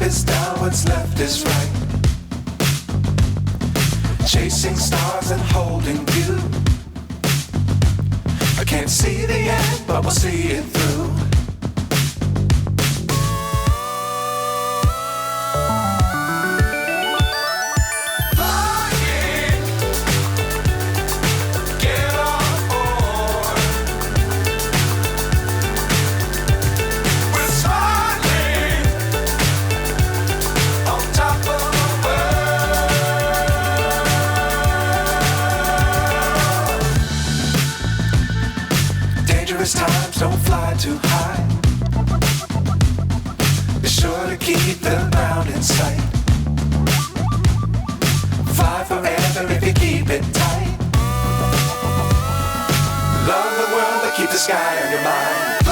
is down, what's left is right. Chasing stars and holding you. I can't see the end, but we'll see it through. Times don't fly too high. Be sure to keep the ground in sight. Fly forever if you keep it tight. Love the world but keep the sky on your mind.